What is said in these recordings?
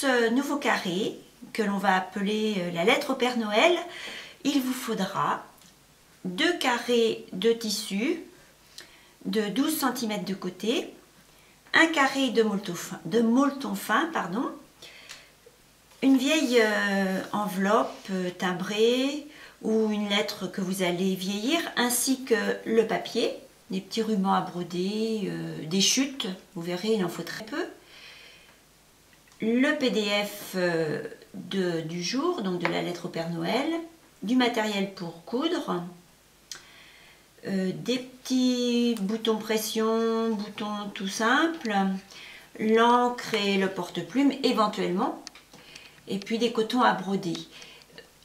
ce nouveau carré, que l'on va appeler la lettre au Père Noël, il vous faudra 2 carrés de tissu de 12 cm de côté, un carré de molleton fin, une vieille enveloppe timbrée ou une lettre que vous allez vieillir, ainsi que le papier, des petits rubans à broder, des chutes, vous verrez il en faut très peu, le PDF du jour, donc de la lettre au Père Noël, du matériel pour coudre, des petits boutons pression, boutons tout simples, l'encre et le porte-plume éventuellement, et puis des cotons à broder.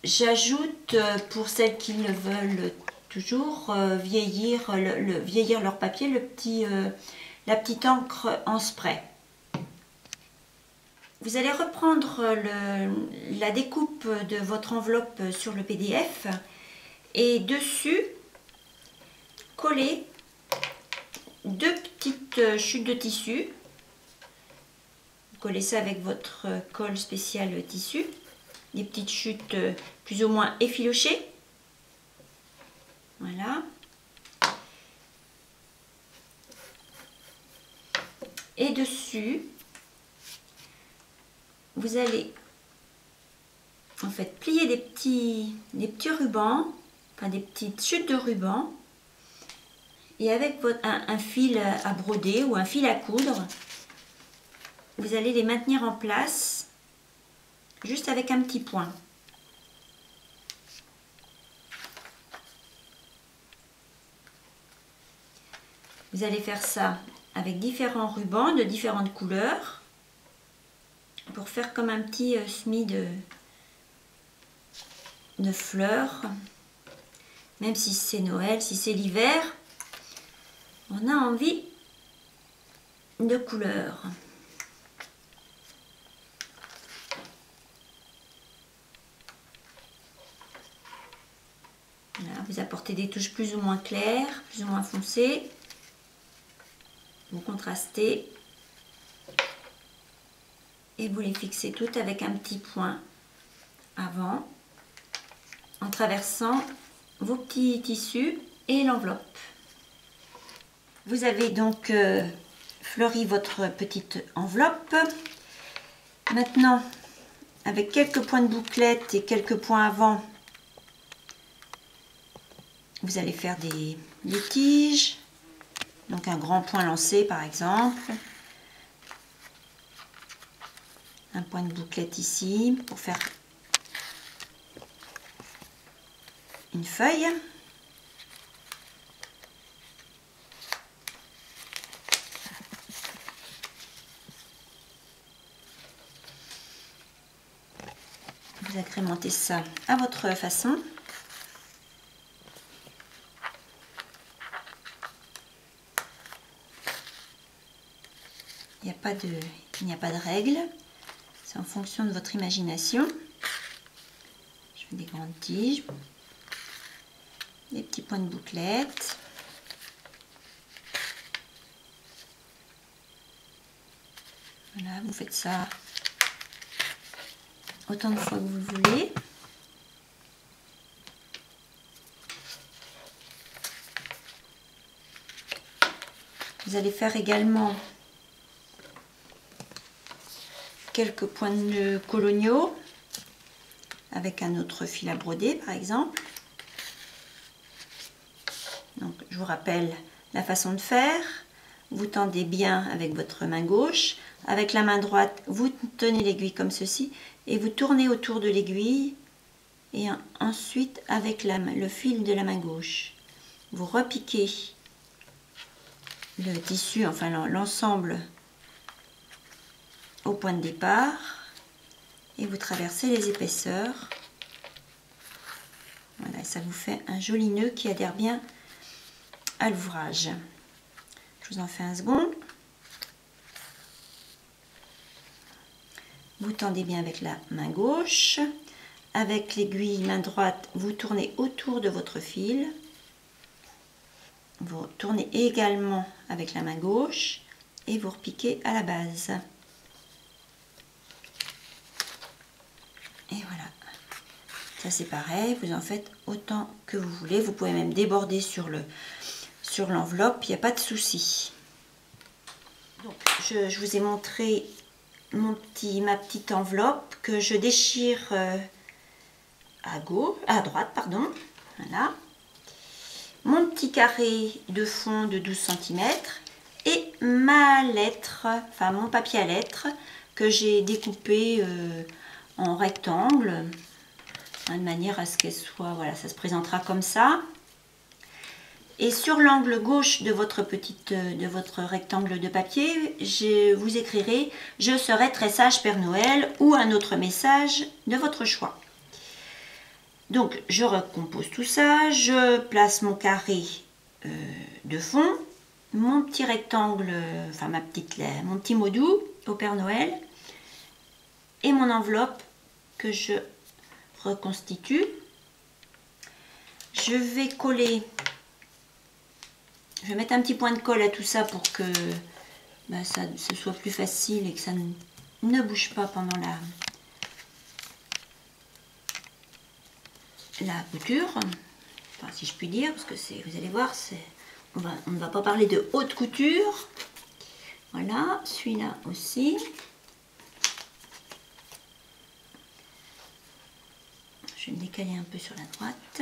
J'ajoute, pour celles qui le veulent toujours, vieillir leur papier, la petite encre en spray. Vous allez reprendre la découpe de votre enveloppe sur le PDF et dessus coller 2 petites chutes de tissu. Vous collez ça avec votre colle spéciale tissu, des petites chutes plus ou moins effilochées. Voilà. Et dessus, vous allez en fait plier des petits rubans, enfin des petites chutes de ruban, et avec un fil à broder ou un fil à coudre, vous allez les maintenir en place juste avec un petit point. Vous allez faire ça avec différents rubans de différentes couleurs pour faire comme un petit semis de fleurs. Même si c'est Noël, si c'est l'hiver, on a envie de couleurs. Voilà, vous apportez des touches plus ou moins claires, plus ou moins foncées. Vous contrastez et vous les fixez toutes avec un petit point avant, en traversant vos petits tissus et l'enveloppe. Vous avez donc fleuri votre petite enveloppe. Maintenant, avec quelques points de bouclette et quelques points avant, vous allez faire des tiges. Donc un grand point lancé par exemple. Un point de bouclette ici pour faire une feuille. Vous agrémentez ça à votre façon. Il n'y a pas de règle, c'est en fonction de votre imagination. Je fais des grandes tiges, des petits points de bouclette. Voilà, vous faites ça autant de fois que vous le voulez. Vous allez faire également quelques points de nœuds coloniaux avec un autre fil à broder par exemple. Donc je vous rappelle la façon de faire. Vous tendez bien avec votre main gauche, avec la main droite vous tenez l'aiguille comme ceci et vous tournez autour de l'aiguille, et ensuite avec le fil de la main gauche vous repiquez le tissu, enfin l'ensemble au point de départ et vous traversez les épaisseurs. Voilà, ça vous fait un joli nœud qui adhère bien à l'ouvrage. Je vous en fais un second. Vous tendez bien avec la main gauche, avec l'aiguille main droite vous tournez autour de votre fil, vous tournez également avec la main gauche et vous repiquez à la base. Et voilà. Ça c'est pareil, vous en faites autant que vous voulez. Vous pouvez même déborder sur l'enveloppe, il n'y a pas de souci. Donc je vous ai montré ma petite enveloppe que je déchire à droite, pardon. Voilà. Mon petit carré de fond de 12 cm et ma lettre, enfin mon papier à lettres que j'ai découpé en rectangle, de manière à ce qu'elle soit, voilà, ça se présentera comme ça. Et sur l'angle gauche de votre rectangle de papier, je vous écrirai « Je serai très sage Père Noël » ou un autre message de votre choix. Donc je recompose tout ça, je place mon carré de fond, mon petit rectangle, enfin mon petit mot doux au Père Noël et mon enveloppe que je reconstitue. Je vais coller, je vais mettre un petit point de colle à tout ça pour que ce soit plus facile et que ça ne bouge pas pendant la couture, enfin, si je puis dire, parce que vous allez voir, on ne va pas parler de haute couture. Voilà, celui-là aussi. Je vais me décaler un peu sur la droite.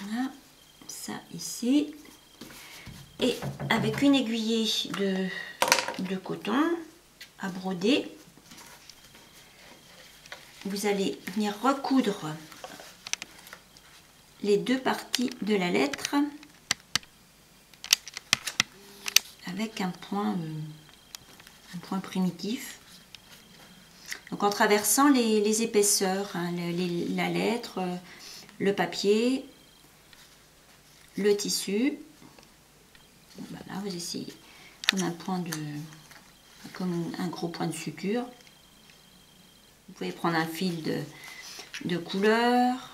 Voilà, ça ici. Et avec une aiguillée de coton à broder, vous allez venir recoudre les deux parties de la lettre avec un point primitif. Donc en traversant les épaisseurs, hein, la lettre, le papier, le tissu. Voilà, vous essayez comme un gros point de suture. Vous pouvez prendre un fil de couleur.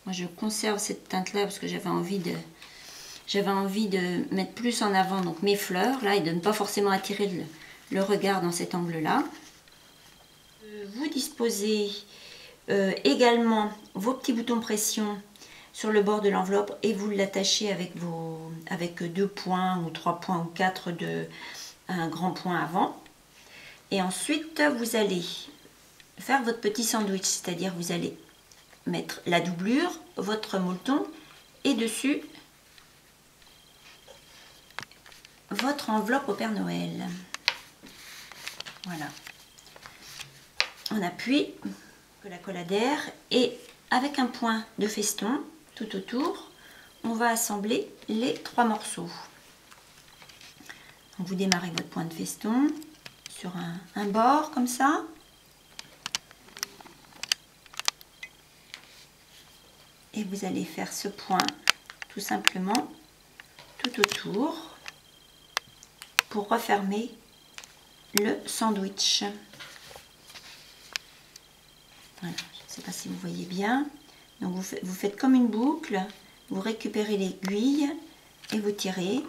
Moi je conserve cette teinte là parce que j'avais envie de mettre plus en avant donc mes fleurs là et de ne pas forcément attirer le regard dans cet angle là. Vous disposez également vos petits boutons pression sur le bord de l'enveloppe et vous l'attachez avec 2 points ou 3 points ou 4 un grand point avant. Et ensuite vous allez faire votre petit sandwich, c'est-à-dire vous allez mettre la doublure, votre molleton et dessus votre enveloppe au Père Noël. Voilà. On appuie la colle adhère et avec un point de feston tout autour, on va assembler les 3 morceaux. Donc vous démarrez votre point de feston sur un bord comme ça. Et vous allez faire ce point tout simplement tout autour pour refermer le sandwich. Voilà, je ne sais pas si vous voyez bien. Donc vous faites comme une boucle, vous récupérez l'aiguille et vous tirez.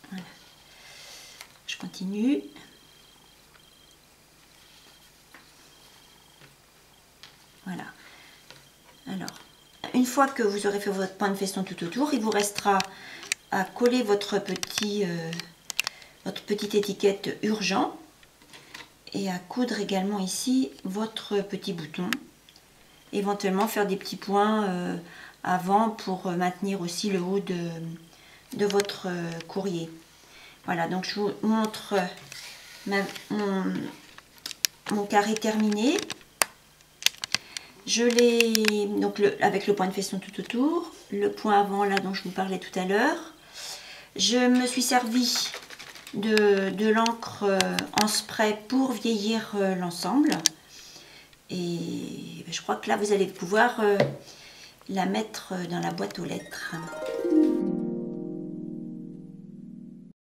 Voilà. Je continue. Voilà. Alors, une fois que vous aurez fait votre point de feston tout autour, il vous restera à coller votre petite étiquette urgent et à coudre également ici votre petit bouton. Éventuellement faire des petits points avant pour maintenir aussi le haut de votre courrier. Voilà, donc je vous montre mon carré terminé. Je l'ai donc avec le point de feston tout autour, le point avant là dont je vous parlais tout à l'heure. Je me suis servi de l'encre en spray pour vieillir l'ensemble. Et je crois que là vous allez pouvoir la mettre dans la boîte aux lettres.